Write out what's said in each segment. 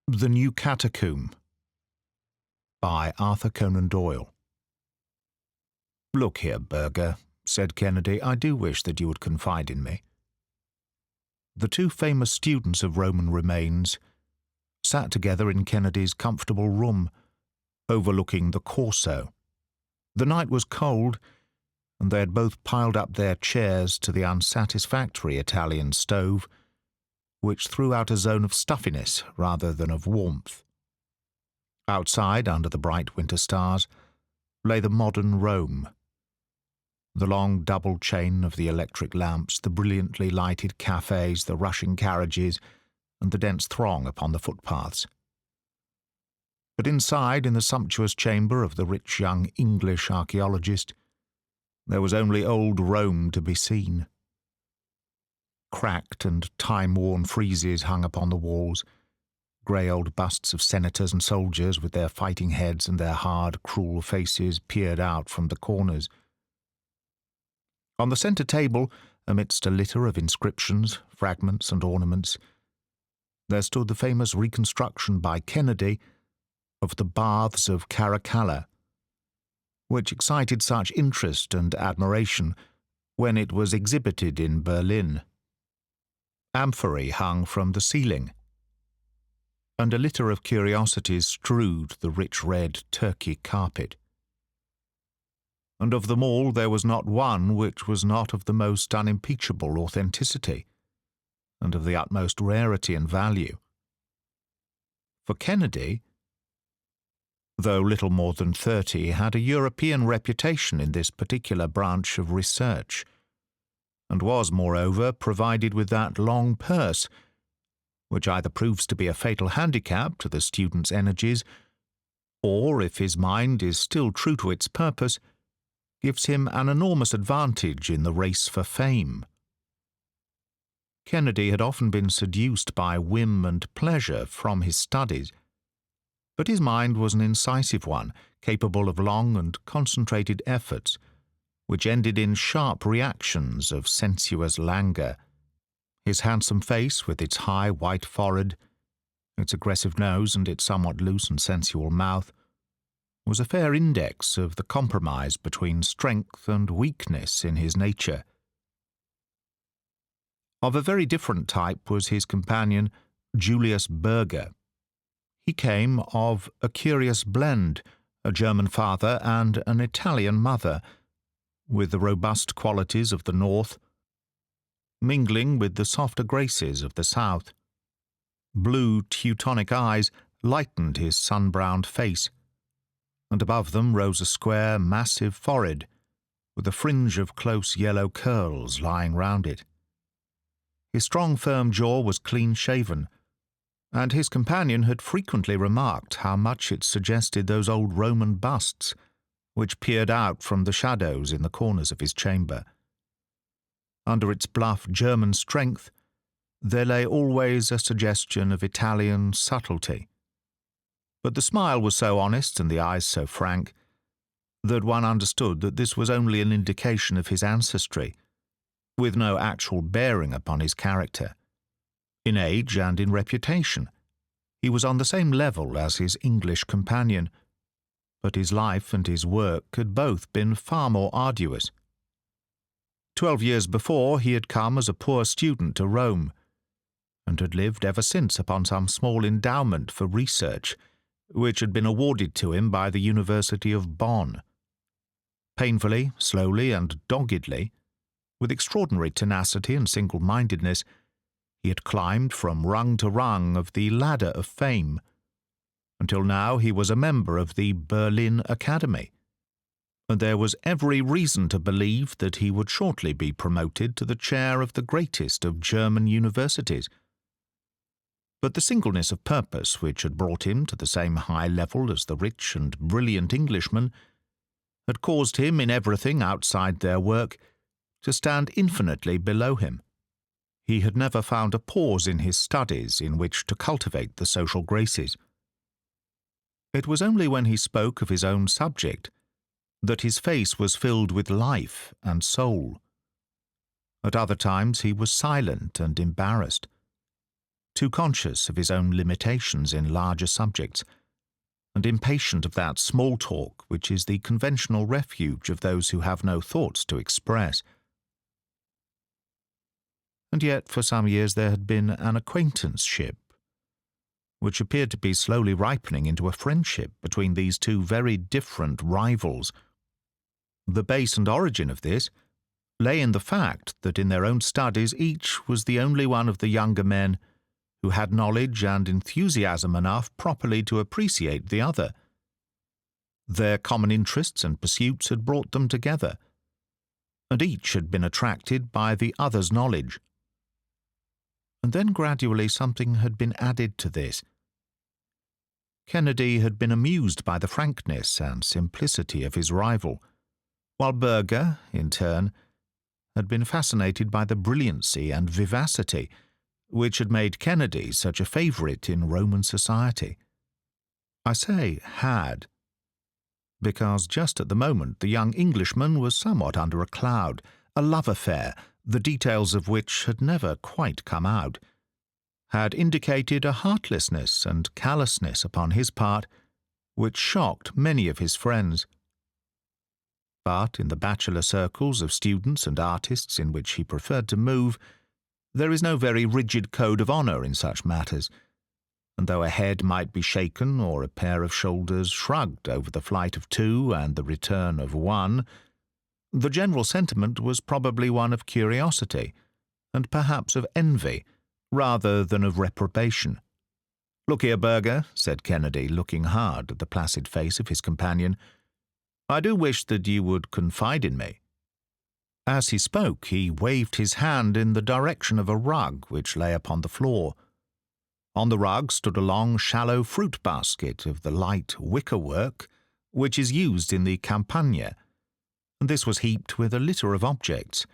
The New Catacomb by Arthur Conan Doyle. "Look here, Burger," said Kennedy, "I do wish that you would confide in me." The two famous students of Roman remains sat together in Kennedy's comfortable room, overlooking the Corso. The night was cold, and they had both piled up their chairs to the unsatisfactory Italian stove, which threw out a zone of stuffiness rather than of warmth. Outside, under the bright winter stars, lay the modern Rome. The long double chain of the electric lamps, the brilliantly lighted cafes, the rushing carriages, and the dense throng upon the footpaths. But inside, in the sumptuous chamber of the rich young English archaeologist, there was only old Rome to be seen. Cracked and time-worn friezes hung upon the walls, grey old busts of senators and soldiers with their fighting heads and their hard, cruel faces peered out from the corners. On the centre table, amidst a litter of inscriptions, fragments and ornaments, there stood the famous reconstruction by Kennedy of the Baths of Caracalla, which excited such interest and admiration when it was exhibited in Berlin. Amphorae hung from the ceiling, and a litter of curiosities strewed the rich red Turkey carpet. And of them all there was not one which was not of the most unimpeachable authenticity, and of the utmost rarity and value. For Kennedy, though little more than 30, had a European reputation in this particular branch of research, and was, moreover, provided with that long purse, which either proves to be a fatal handicap to the student's energies, or, if his mind is still true to its purpose, gives him an enormous advantage in the race for fame. Kennedy had often been seduced by whim and pleasure from his studies, but his mind was an incisive one, capable of long and concentrated efforts, which ended in sharp reactions of sensuous languor. His handsome face, with its high white forehead, its aggressive nose, and its somewhat loose and sensual mouth, was a fair index of the compromise between strength and weakness in his nature. Of a very different type was his companion, Julius Burger. He came of a curious blend, a German father and an Italian mother, with the robust qualities of the North, mingling with the softer graces of the South. Blue Teutonic eyes lightened his sun-browned face, and above them rose a square, massive forehead, with a fringe of close yellow curls lying round it. His strong, firm jaw was clean-shaven, and his companion had frequently remarked how much it suggested those old Roman busts which peered out from the shadows in the corners of his chamber. Under its bluff German strength, there lay always a suggestion of Italian subtlety. But the smile was so honest and the eyes so frank that one understood that this was only an indication of his ancestry, with no actual bearing upon his character. In age and in reputation, he was on the same level as his English companion, but his life and his work had both been far more arduous. 12 years before, he had come as a poor student to Rome, and had lived ever since upon some small endowment for research, which had been awarded to him by the University of Bonn. Painfully, slowly, and doggedly, with extraordinary tenacity and single-mindedness, he had climbed from rung to rung of the ladder of fame, until now he was a member of the Berlin Academy, and there was every reason to believe that he would shortly be promoted to the chair of the greatest of German universities. But the singleness of purpose which had brought him to the same high level as the rich and brilliant Englishmen had caused him, in everything outside their work, to stand infinitely below him. He had never found a pause in his studies in which to cultivate the social graces. It was only when he spoke of his own subject that his face was filled with life and soul. At other times he was silent and embarrassed. too conscious of his own limitations in larger subjects, and impatient of that small talk which is the conventional refuge of those who have no thoughts to express. And yet for some years there had been an acquaintanceship, which appeared to be slowly ripening into a friendship between these two very different rivals. The base and origin of this lay in the fact that in their own studies each was the only one of the younger men who had knowledge and enthusiasm enough properly to appreciate the other. Their common interests and pursuits had brought them together, and each had been attracted by the other's knowledge. And then gradually something had been added to this. Kennedy had been amused by the frankness and simplicity of his rival, while Berger, in turn, had been fascinated by the brilliancy and vivacity which had made Kennedy such a favourite in Roman society. I say had, because just at the moment the young Englishman was somewhat under a cloud, a love affair, the details of which had never quite come out, had indicated a heartlessness and callousness upon his part which shocked many of his friends. But in the bachelor circles of students and artists in which he preferred to move, there is no very rigid code of honour in such matters, and though a head might be shaken or a pair of shoulders shrugged over the flight of two and the return of one, the general sentiment was probably one of curiosity, and perhaps of envy, rather than of reprobation. "Look here, Berger," said Kennedy, looking hard at the placid face of his companion, "I do wish that you would confide in me." As he spoke, he waved his hand in the direction of a rug which lay upon the floor. On the rug stood a long, shallow fruit basket of the light wicker work which is used in the Campagna, and this was heaped with a litter of objects,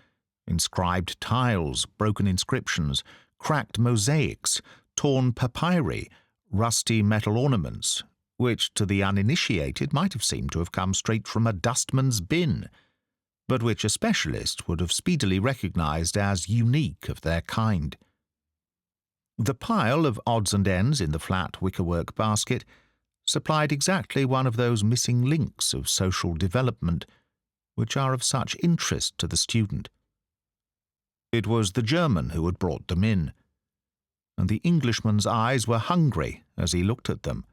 inscribed tiles, broken inscriptions, cracked mosaics, torn papyri, rusty metal ornaments, which to the uninitiated might have seemed to have come straight from a dustman's bin, but which a specialist would have speedily recognized as unique of their kind. The pile of odds and ends in the flat wickerwork basket supplied exactly one of those missing links of social development which are of such interest to the student. It was the German who had brought them in, and the Englishman's eyes were hungry as he looked at them.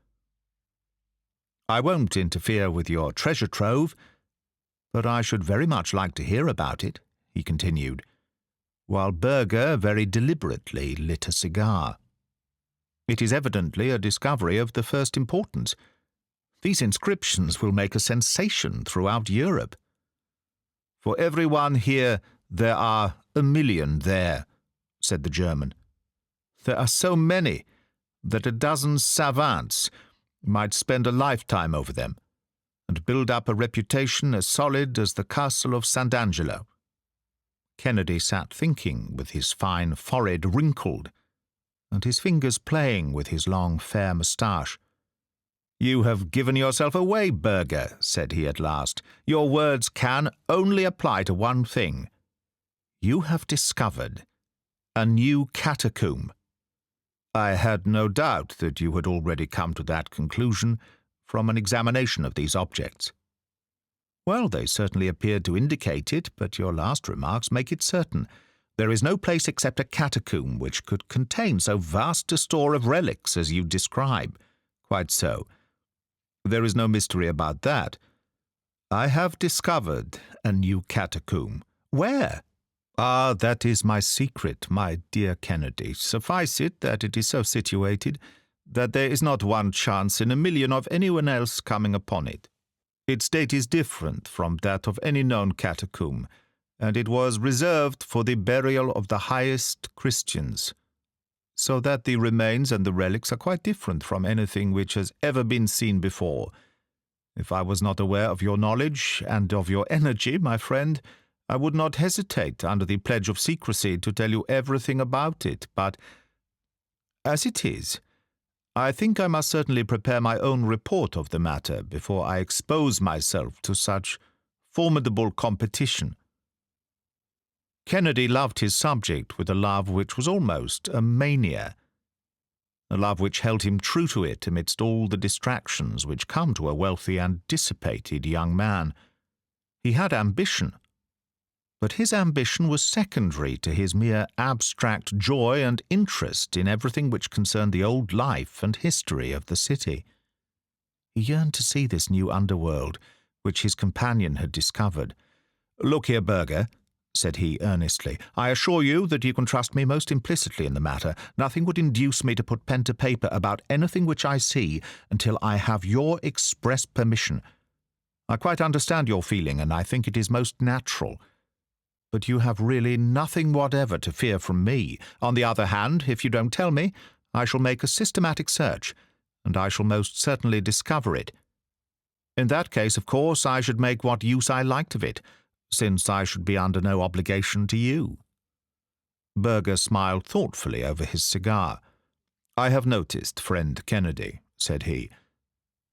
"I won't interfere with your treasure trove, but I should very much like to hear about it," he continued, while Berger very deliberately lit a cigar. "It is evidently a discovery of the first importance. These inscriptions will make a sensation throughout Europe. For every one here, there are 1,000,000 there," said the German. "There are so many that a dozen savants might spend a lifetime over them, and build up a reputation as solid as the castle of Sant'Angelo." Kennedy sat thinking, with his fine forehead wrinkled, and his fingers playing with his long fair moustache. "You have given yourself away, Berger," said he at last. "Your words can only apply to one thing. You have discovered a new catacomb." "I had no doubt that you had already come to that conclusion from an examination of these objects." "Well, they certainly appeared to indicate it, but your last remarks make it certain. There is no place except a catacomb which could contain so vast a store of relics as you describe." "Quite so. There is no mystery about that. I have discovered a new catacomb." "Where?" "Ah, that is my secret, my dear Kennedy. Suffice it that it is so situated that there is not one chance in 1,000,000 of anyone else coming upon it. Its date is different from that of any known catacomb, and it was reserved for the burial of the highest Christians, so that the remains and the relics are quite different from anything which has ever been seen before. If I was not aware of your knowledge and of your energy, my friend, I would not hesitate, under the pledge of secrecy, to tell you everything about it, but as it is, I think I must certainly prepare my own report of the matter before I expose myself to such formidable competition." Kennedy loved his subject with a love which was almost a mania, a love which held him true to it amidst all the distractions which come to a wealthy and dissipated young man. He had ambition, but his ambition was secondary to his mere abstract joy and interest in everything which concerned the old life and history of the city. He yearned to see this new underworld, which his companion had discovered. "Look here, Burger," said he earnestly, "I assure you that you can trust me most implicitly in the matter. Nothing would induce me to put pen to paper about anything which I see until I have your express permission. I quite understand your feeling, and I think it is most natural. But you have really nothing whatever to fear from me. On the other hand, if you don't tell me, I shall make a systematic search, and I shall most certainly discover it. In that case, of course, I should make what use I liked of it, since I should be under no obligation to you." Burger smiled thoughtfully over his cigar. "I have noticed, friend Kennedy," said he,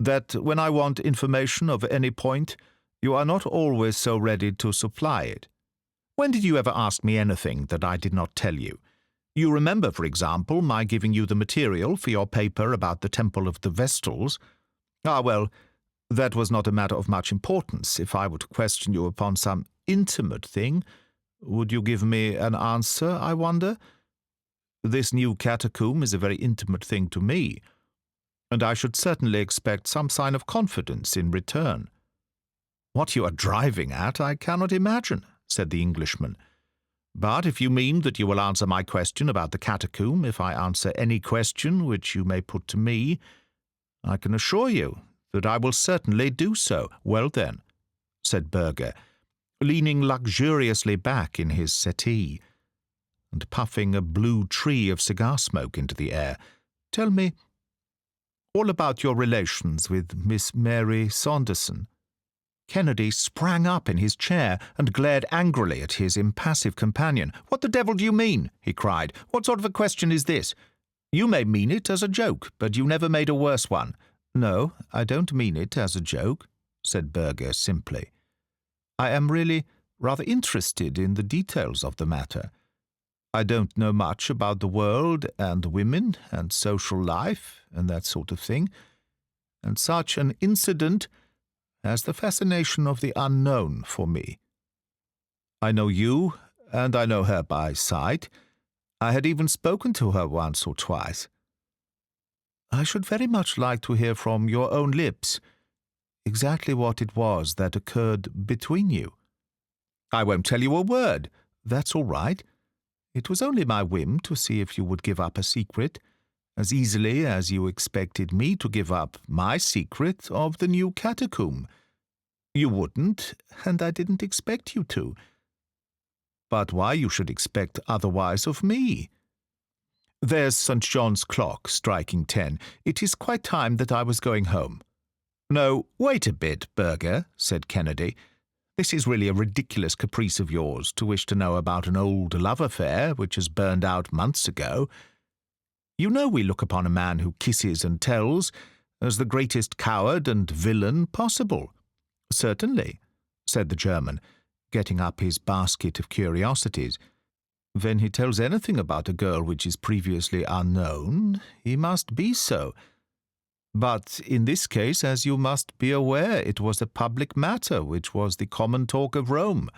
"that when I want information of any point, you are not always so ready to supply it. When did you ever ask me anything that I did not tell you? You remember, for example, my giving you the material for your paper about the Temple of the Vestals. Ah, well, that was not a matter of much importance. If I were to question you upon some intimate thing, would you give me an answer, I wonder? This new catacomb is a very intimate thing to me, and I should certainly expect some sign of confidence in return." "What you are driving at, I cannot imagine," said the Englishman. "But if you mean that you will answer my question about the catacomb if I answer any question which you may put to me, I can assure you that I will certainly do so." "Well, then," said Burger, leaning luxuriously back in his settee and puffing a blue tree of cigar smoke into the air, "tell me all about your relations with Miss Mary Saunderson." Kennedy sprang up in his chair and glared angrily at his impassive companion. "What the devil do you mean?" he cried. "What sort of a question is this? You may mean it as a joke, but you never made a worse one." "No, I don't mean it as a joke," said Burger simply. "I am really rather interested in the details of the matter. I don't know much about the world and women and social life and that sort of thing, and such an incident has the fascination of the unknown for me. I know you, and I know her by sight. I had even spoken to her once or twice. I should very much like to hear from your own lips exactly what it was that occurred between you." "I won't tell you a word." "That's all right. It was only my whim to see if you would give up a secret, as easily as you expected me to give up my secret of the new catacomb. You wouldn't, and I didn't expect you to. But why you should expect otherwise of me? There's St. John's clock striking 10. It is quite time that I was going home." "No, wait a bit, Burger," said Kennedy. "This is really a ridiculous caprice of yours to wish to know about an old love affair which has burned out months ago. You know we look upon a man who kisses and tells as the greatest coward and villain possible." "Certainly," said the German, getting up his basket of curiosities. "When he tells anything about a girl which is previously unknown, he must be so. But in this case, as you must be aware, it was a public matter which was the common talk of Rome.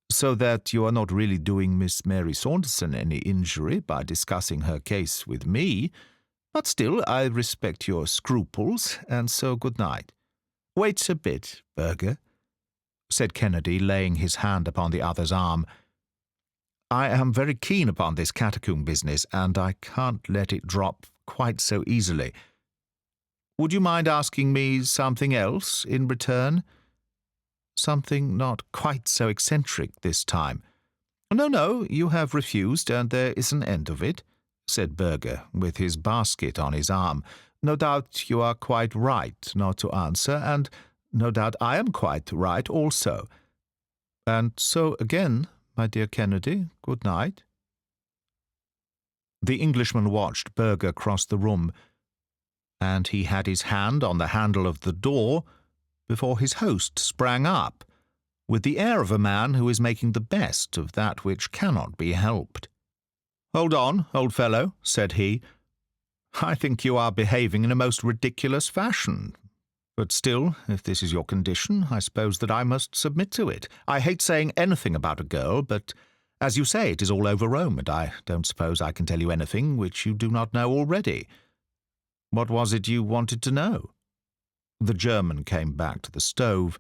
So that you are not really doing Miss Mary Saunderson any injury by discussing her case with me. But still, I respect your scruples, and so good night." "Wait a bit, Burger," said Kennedy, laying his hand upon the other's arm. "I am very keen upon this catacomb business, and I can't let it drop quite so easily. Would you mind asking me something else in return? Something not quite so eccentric this time." No, you have refused, and there is an end of it," said Burger, with his basket on his arm. "No doubt you are quite right not to answer, and no doubt I am quite right also. And so again, my dear Kennedy, good night." The Englishman watched Burger cross the room, and he had his hand on the handle of the door before his host sprang up, with the air of a man who is making the best of that which cannot be helped. "Hold on, old fellow," said he. I think you are behaving in a most ridiculous fashion. But still, if this is your condition, I suppose that I must submit to it. I hate saying anything about a girl, but as you say, it is all over Rome, and I don't suppose I can tell you anything which you do not know already. What was it you wanted to know? The German came back to the stove,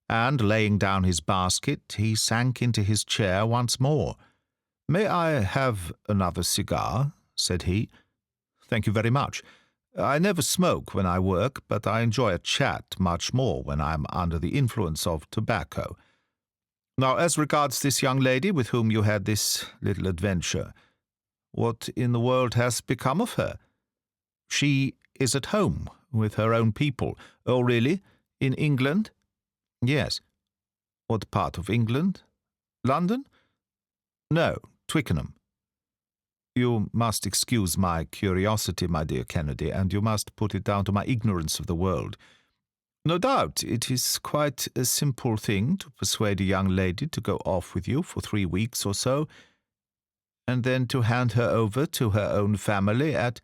and, laying down his basket, he sank into his chair once more. "May I have another cigar?" said he. "Thank you very much. I never smoke when I work, but I enjoy a chat much more when I am under the influence of tobacco. Now, as regards this young lady with whom you had this little adventure, what in the world has become of her?" "She is at home with her own people." "Oh, really? In England?" "Yes." "What part of England?" "London?" "No, Twickenham." "You must excuse my curiosity, my dear Kennedy, and you must put it down to my ignorance of the world. No doubt it is quite a simple thing to persuade a young lady to go off with you for 3 weeks or so, and then to hand her over to her own family at—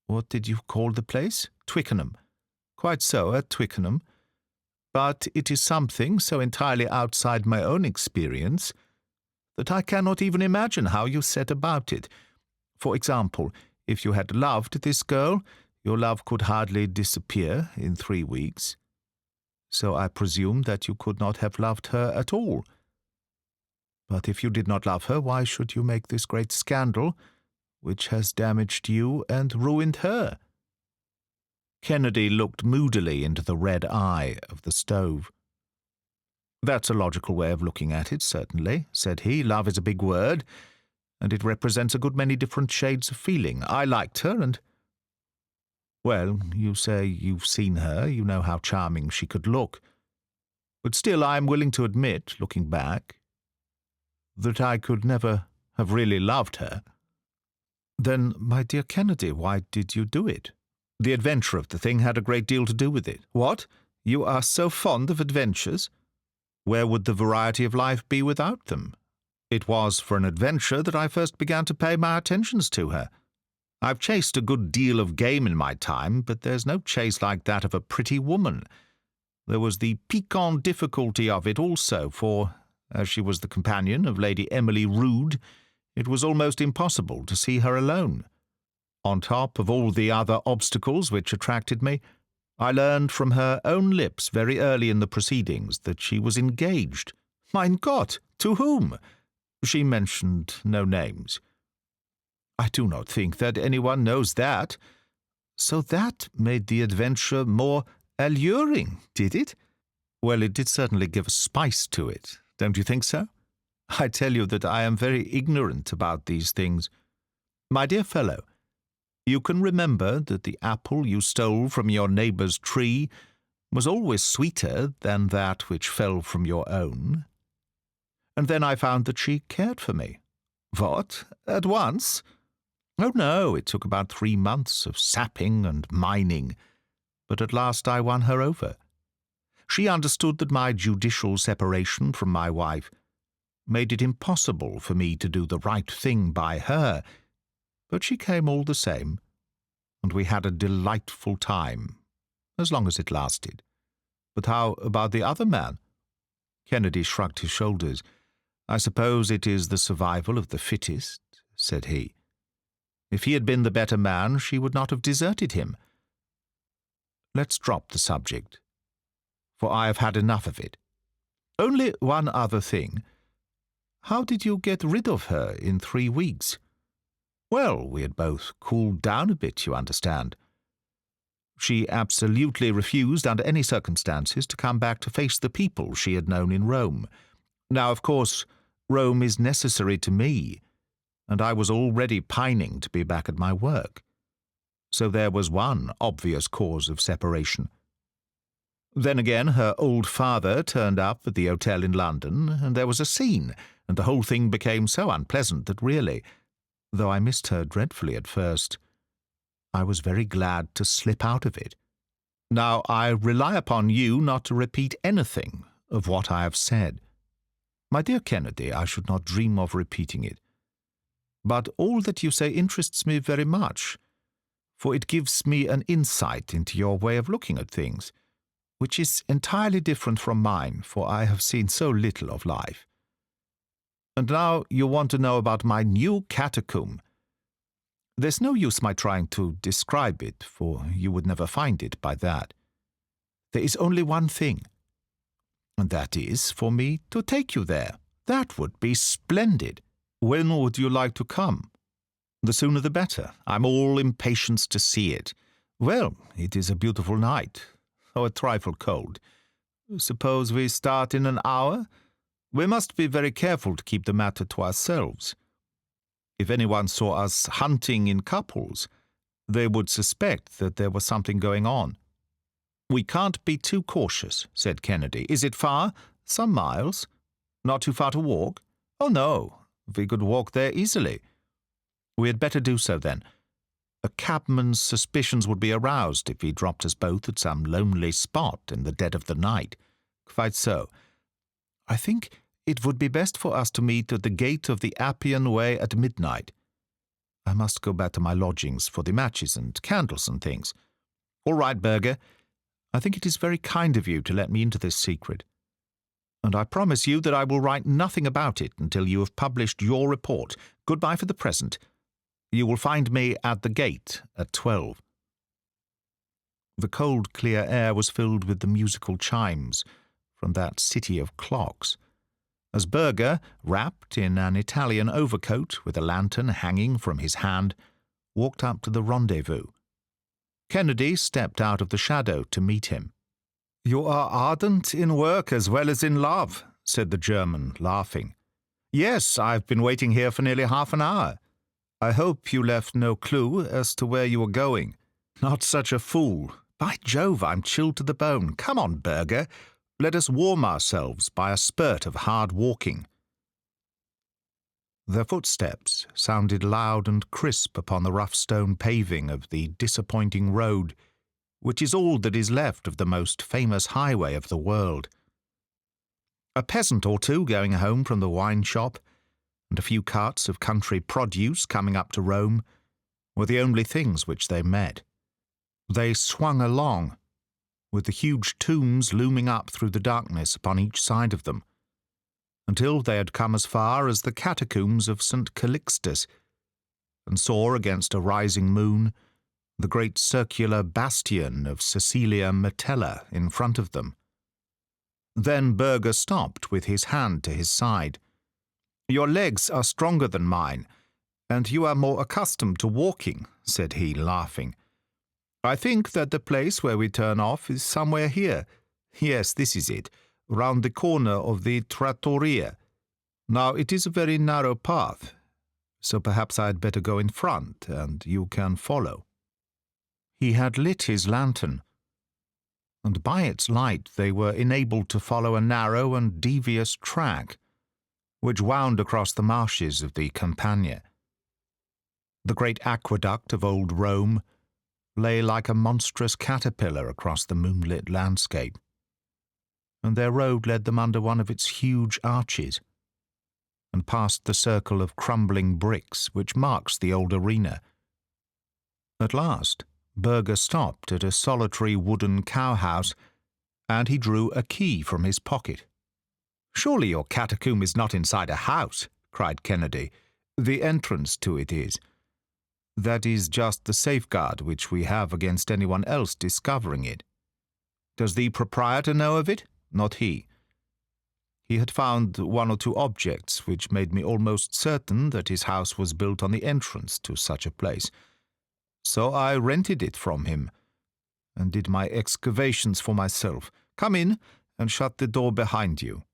what did you call the place? Twickenham. Quite so, at Twickenham. But it is something so entirely outside my own experience that I cannot even imagine how you set about it. For example, if you had loved this girl, your love could hardly disappear in 3 weeks. So I presume that you could not have loved her at all. But if you did not love her, why should you make this great scandal, which has damaged you and ruined her?" Kennedy looked moodily into the red eye of the stove. "That's a logical way of looking at it, certainly," said he. "Love is a big word, and it represents a good many different shades of feeling. I liked her, and— well, you say you've seen her, you know how charming she could look. But still I am willing to admit, looking back, that I could never have really loved her." "Then, my dear Kennedy, why did you do it?" "The adventure of the thing had a great deal to do with it." "What? You are so fond of adventures?" "Where would the variety of life be without them? It was for an adventure that I first began to pay my attentions to her. I've chased a good deal of game in my time, but there's no chase like that of a pretty woman. There was the piquant difficulty of it also, for, as she was the companion of Lady Emily Rood, it was almost impossible to see her alone. On top of all the other obstacles which attracted me, I learned from her own lips very early in the proceedings that she was engaged." "Mein Gott! To whom?" "She mentioned no names." "I do not think that anyone knows that. So that made the adventure more alluring, did it?" "Well, it did certainly give a spice to it. Don't you think so? I tell you that I am very ignorant about these things. My dear fellow, you can remember that the apple you stole from your neighbour's tree was always sweeter than that which fell from your own. And then I found that she cared for me." "What? At once?" "Oh, no, it took about 3 months of sapping and mining, but at last I won her over. She understood that my judicial separation from my wife made it impossible for me to do the right thing by her, but she came all the same, and we had a delightful time, as long as it lasted." "But how about the other man?" Kennedy shrugged his shoulders. "I suppose it is the survival of the fittest," said he. "If he had been the better man, she would not have deserted him. Let's drop the subject, for I have had enough of it. Only one other thing. How did you get rid of her in 3 weeks?" "Well, we had both cooled down a bit, you understand. She absolutely refused under any circumstances to come back to face the people she had known in Rome. Now, of course, Rome is necessary to me, and I was already pining to be back at my work. So there was one obvious cause of separation. Then again, her old father turned up at the hotel in London, and there was a scene, and the whole thing became so unpleasant that really, though I missed her dreadfully at first, I was very glad to slip out of it. Now, I rely upon you not to repeat anything of what I have said." "My dear Kennedy, I should not dream of repeating it. But all that you say interests me very much. for it gives me an insight into your way of looking at things, which is entirely different from mine, for I have seen so little of life. And now you want to know about my new catacomb. There's no use my trying to describe it, for you would never find it by that. There is only one thing, and that is for me to take you there. That would be splendid. When would you like to come? The sooner the better. I'm all impatience to see it. Well, it is a beautiful night, though a trifle cold. Suppose we start in an hour? We must be very careful to keep the matter to ourselves. If anyone saw us hunting in couples, they would suspect that there was something going on. We can't be too cautious, said Kennedy. Is it far? Some miles. Not too far to walk? Oh, no. We could walk there easily. We had better do so, then. A cabman's suspicions would be aroused if he dropped us both at some lonely spot in the dead of the night. Quite so. I think it would be best for us to meet at the gate of the Appian Way at midnight. I must go back to my lodgings for the matches and candles and things. All right, Berger. I think it is very kind of you to let me into this secret. And I promise you that I will write nothing about it until you have published your report. Goodbye for the present. You will find me at the gate at 12. The cold, clear air was filled with the musical chimes from that city of clocks, as Berger, wrapped in an Italian overcoat with a lantern hanging from his hand, walked up to the rendezvous. Kennedy stepped out of the shadow to meet him. "You are ardent in work as well as in love," said the German, laughing. "Yes, I've been waiting here for nearly half an hour. I hope you left no clue as to where you were going. Not such a fool. By Jove, I'm chilled to the bone. Come on, Berger. Let us warm ourselves by a spurt of hard walking." Their footsteps sounded loud and crisp upon the rough stone paving of the disappointing road, which is all that is left of the most famous highway of the world. A peasant or two going home from the wine shop, and a few carts of country produce coming up to Rome, were the only things which they met. They swung along, with the huge tombs looming up through the darkness upon each side of them, until they had come as far as the catacombs of St. Calixtus, and saw against a rising moon the great circular bastion of Cecilia Metella in front of them. Then Berger stopped with his hand to his side. "Your legs are stronger than mine, and you are more accustomed to walking," said he, laughing. "I think that the place where we turn off is somewhere here. Yes, this is it, round the corner of the trattoria. Now, it is a very narrow path, so perhaps I had better go in front, and you can follow." He had lit his lantern, and by its light they were enabled to follow a narrow and devious track, which wound across the marshes of the Campagna. The great aqueduct of old Rome lay like a monstrous caterpillar across the moonlit landscape, and their road led them under one of its huge arches, and past the circle of crumbling bricks which marks the old arena. At last, Berger stopped at a solitary wooden cowhouse, and he drew a key from his pocket. "Surely your catacomb is not inside a house," cried Kennedy. "The entrance to it is. That is just the safeguard which we have against anyone else discovering it. Does the proprietor know of it? Not he. He had found one or two objects which made me almost certain that his house was built on the entrance to such a place. So I rented it from him, and did my excavations for myself. Come in, and shut the door behind you."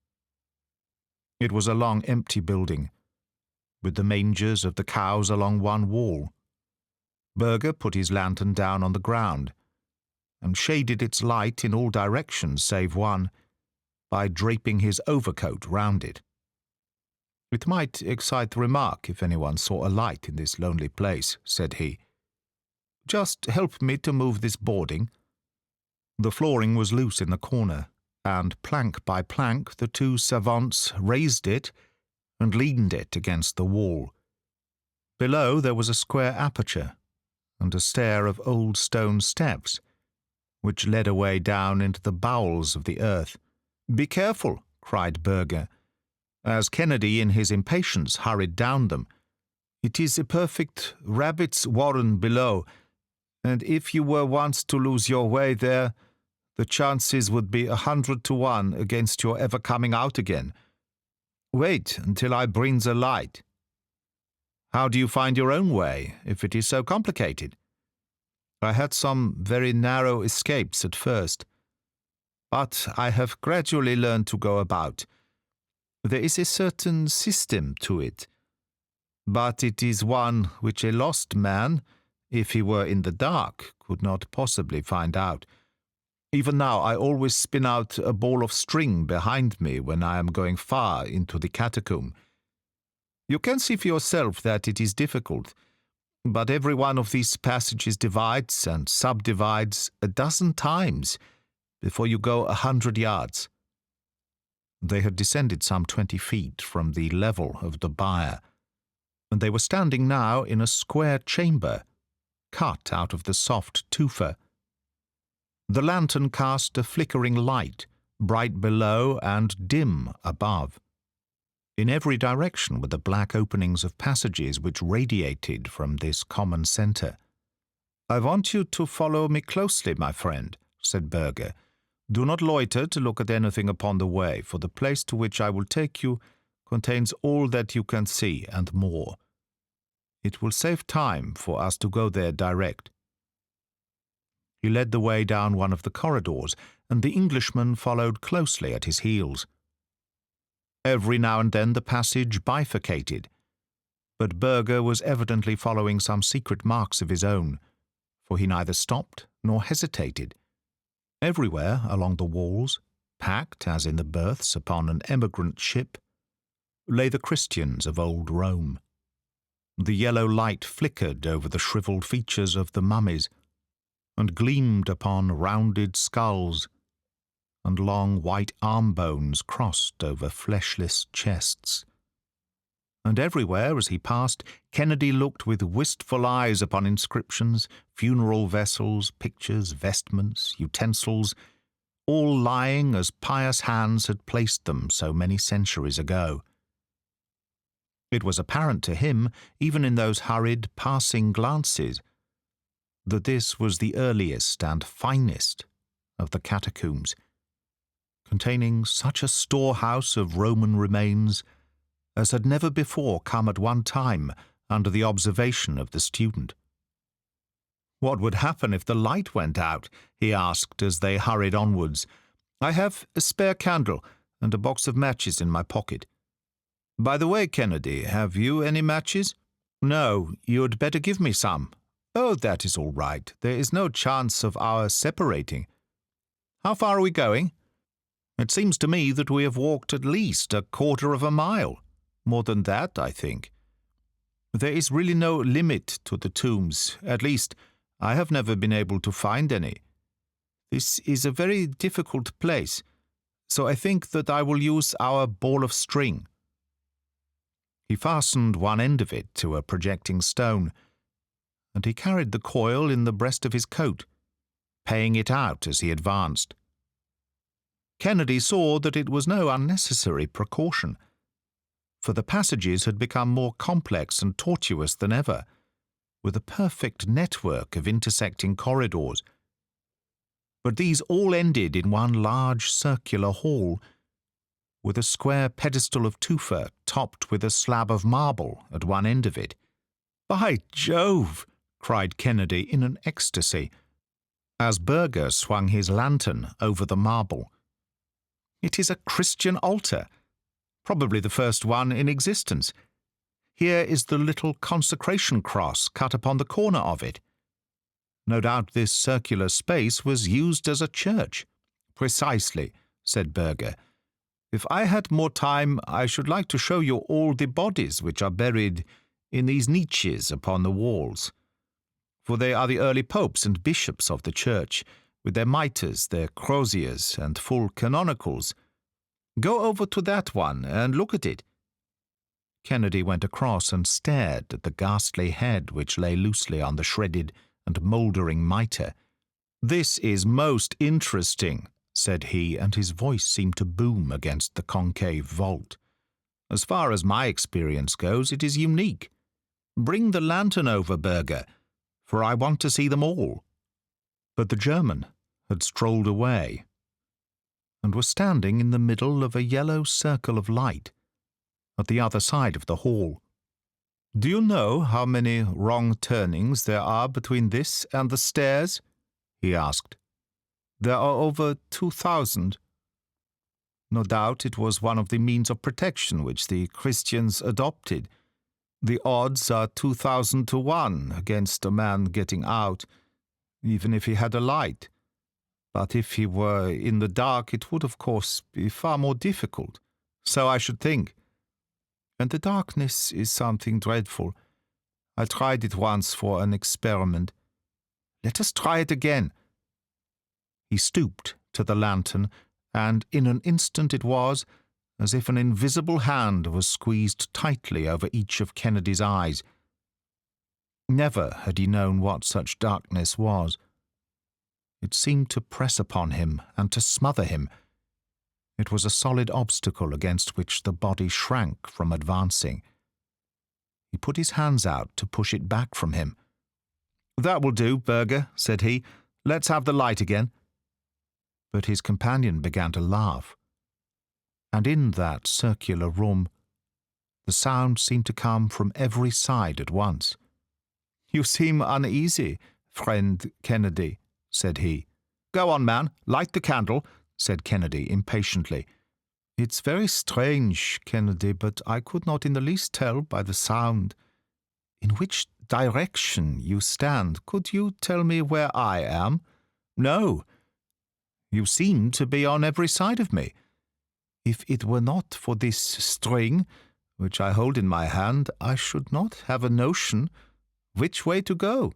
It was a long empty building, with the mangers of the cows along one wall. Berger put his lantern down on the ground, and shaded its light in all directions save one, by draping his overcoat round it. "It might excite remark if anyone saw a light in this lonely place," said he. "Just help me to move this boarding." The flooring was loose in the corner, and plank by plank the two savants raised it and leaned it against the wall. Below there was a square aperture, and a stair of old stone steps, which led away down into the bowels of the earth. "Be careful," cried Berger, as Kennedy in his impatience hurried down them. "It is a perfect rabbit's warren below, and if you were once to lose your way there, the chances would be 100 to 1 against your ever coming out again. Wait until I bring the light." "How do you find your own way, if it is so complicated?" "I had some very narrow escapes at first, but I have gradually learned to go about. There is a certain system to it, but it is one which a lost man, if he were in the dark, could not possibly find out. Even now I always spin out a ball of string behind me when I am going far into the catacomb. You can see for yourself that it is difficult, but every one of these passages divides and subdivides a dozen times before you go 100 yards. They had descended some 20 feet from the level of the byre, and they were standing now in a square chamber, cut out of the soft tufa. The lantern cast a flickering light, bright below and dim above. In every direction were the black openings of passages which radiated from this common centre. "I want you to follow me closely, my friend," said Berger. "Do not loiter to look at anything upon the way, for the place to which I will take you contains all that you can see and more. It will save time for us to go there direct." He led the way down one of the corridors, and the Englishman followed closely at his heels. Every now and then the passage bifurcated, but Berger was evidently following some secret marks of his own, for he neither stopped nor hesitated. Everywhere along the walls, packed as in the berths upon an emigrant ship, lay the Christians of old Rome. The yellow light flickered over the shriveled features of the mummies, and gleamed upon rounded skulls, and long white arm bones crossed over fleshless chests. And everywhere, as he passed, Kennedy looked with wistful eyes upon inscriptions, funeral vessels, pictures, vestments, utensils, all lying as pious hands had placed them so many centuries ago. It was apparent to him, even in those hurried, passing glances, that this was the earliest and finest of the catacombs, containing such a storehouse of Roman remains as had never before come at one time under the observation of the student. "What would happen if the light went out?" he asked as they hurried onwards. "I have a spare candle and a box of matches in my pocket. By the way, Kennedy, have you any matches?" "No, you'd better give me some." "Oh, that is all right. There is no chance of our separating. How far are we going?" "It seems to me that we have walked at least a quarter of a mile. More than that, I think. There is really no limit to the tombs. At least, I have never been able to find any. This is a very difficult place, so I think that I will use our ball of string." He fastened one end of it to a projecting stone, and he carried the coil in the breast of his coat, paying it out as he advanced. Kennedy saw that it was no unnecessary precaution, for the passages had become more complex and tortuous than ever, with a perfect network of intersecting corridors. But these all ended in one large circular hall, with a square pedestal of tufa topped with a slab of marble at one end of it. "By Jove!" cried Kennedy in an ecstasy, as Berger swung his lantern over the marble. "It is a Christian altar, probably the first one in existence. Here is the little consecration cross cut upon the corner of it. No doubt this circular space was used as a church." "Precisely," said Berger. "If I had more time, I should like to show you all the bodies which are buried in these niches upon the walls, for they are the early popes and bishops of the church, with their mitres, their croziers, and full canonicals. Go over to that one and look at it." Kennedy went across and stared at the ghastly head which lay loosely on the shredded and mouldering mitre. "This is most interesting," said he, and his voice seemed to boom against the concave vault. "As far as my experience goes, it is unique. Bring the lantern over, Berger, for I want to see them all." But the German had strolled away, and was standing in the middle of a yellow circle of light at the other side of the hall. "Do you know how many wrong turnings there are between this and the stairs?" he asked. "There are over 2,000. No doubt it was one of the means of protection which the Christians adopted. The odds are 2,000 to 1 against a man getting out, even if he had a light. But if he were in the dark, it would, of course, be far more difficult. So I should think. And the darkness is something dreadful. I tried it once for an experiment. Let us try it again." He stooped to the lantern, and in an instant it was as if an invisible hand was squeezed tightly over each of Kennedy's eyes. Never had he known what such darkness was. It seemed to press upon him and to smother him. It was a solid obstacle against which the body shrank from advancing. He put his hands out to push it back from him. "That will do, Berger," said he. "Let's have the light again." But his companion began to laugh. And in that circular room, the sound seemed to come from every side at once. "You seem uneasy, friend Kennedy," said he. "Go on, man, light the candle," said Kennedy impatiently. "It's very strange, Kennedy, but I could not in the least tell by the sound in which direction you stand. Could you tell me where I am?" "No. You seem to be on every side of me. If it were not for this string, which I hold in my hand, I should not have a notion which way to go."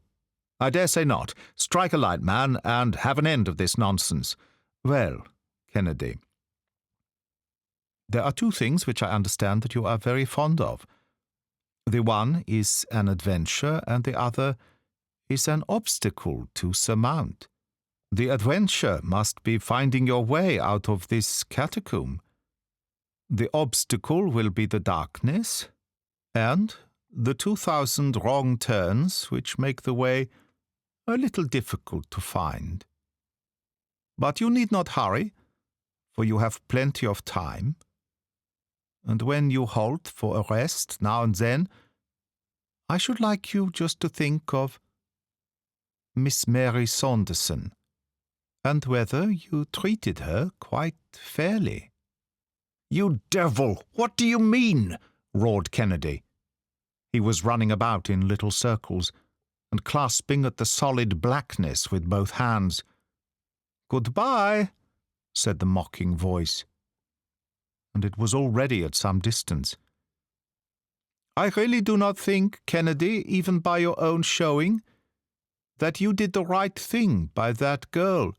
"I dare say not. Strike a light, man, and have an end of this nonsense." "Well, Kennedy, there are two things which I understand that you are very fond of. The one is an adventure, and the other is an obstacle to surmount. The adventure must be finding your way out of this catacomb. The obstacle will be the darkness, and the 2,000 wrong turns which make the way a little difficult to find. But you need not hurry, for you have plenty of time. And when you halt for a rest now and then, I should like you just to think of Miss Mary Saunderson, and whether you treated her quite fairly." "You devil! What do you mean?" roared Kennedy. He was running about in little circles, and clasping at the solid blackness with both hands. "Goodbye," said the mocking voice, and it was already at some distance. "I really do not think, Kennedy, even by your own showing, that you did the right thing by that girl.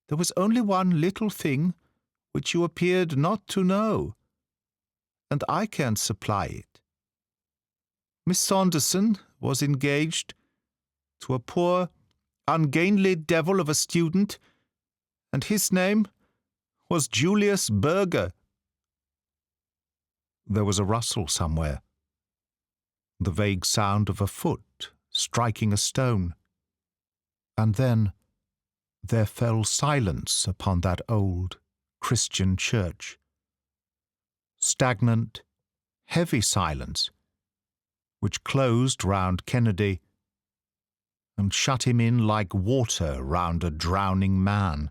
There was only one little thing which you appeared not to know, and I can supply it. Miss Saunderson was engaged to a poor, ungainly devil of a student, and his name was Julius Berger." There was a rustle somewhere, the vague sound of a foot striking a stone, and then there fell silence upon that old Christian church. Stagnant, heavy silence, which closed round Kennedy and shut him in like water round a drowning man.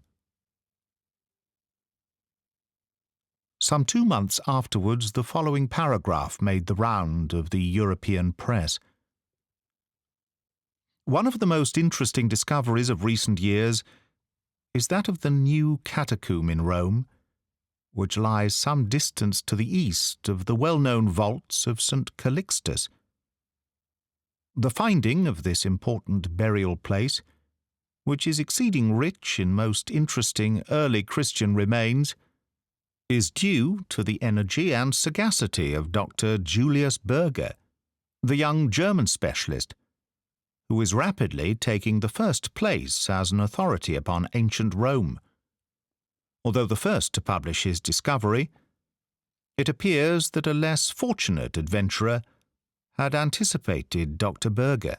Some 2 months afterwards, the following paragraph made the round of the European press. "One of the most interesting discoveries of recent years is that of the new catacomb in Rome, which lies some distance to the east of the well-known vaults of St. Calixtus. The finding of this important burial place, which is exceeding rich in most interesting early Christian remains, is due to the energy and sagacity of Dr. Julius Berger, the young German specialist, who is rapidly taking the first place as an authority upon ancient Rome. Although the first to publish his discovery, it appears that a less fortunate adventurer had anticipated Dr. Berger.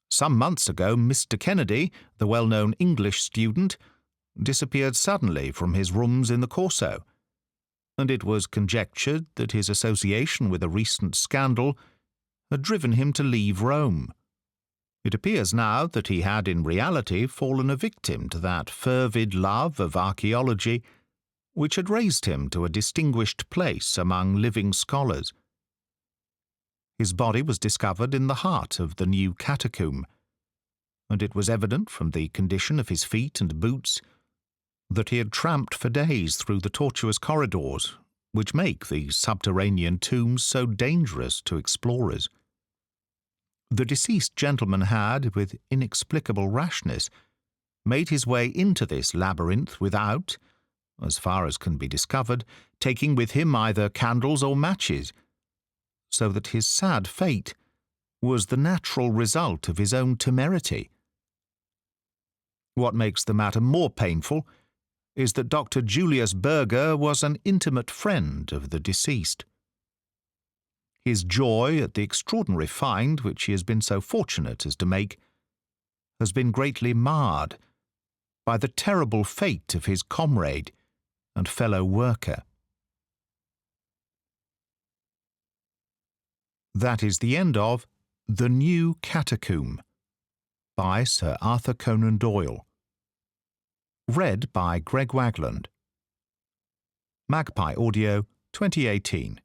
Some months ago, Mr. Kennedy, the well-known English student, disappeared suddenly from his rooms in the Corso, and it was conjectured that his association with a recent scandal had driven him to leave Rome. It appears now that he had in reality fallen a victim to that fervid love of archaeology which had raised him to a distinguished place among living scholars. His body was discovered in the heart of the new Catacomb, and it was evident from the condition of his feet and boots that he had tramped for days through the tortuous corridors which make these subterranean tombs so dangerous to explorers. The deceased gentleman had, with inexplicable rashness, made his way into this labyrinth without, as far as can be discovered, taking with him either candles or matches, so that his sad fate was the natural result of his own temerity. What makes the matter more painful is that Dr. Julius Berger was an intimate friend of the deceased. His joy at the extraordinary find which he has been so fortunate as to make has been greatly marred by the terrible fate of his comrade and fellow worker. That is the end of The New Catacomb by Sir Arthur Conan Doyle. Read by Greg Wagland. Magpie Audio, 2018.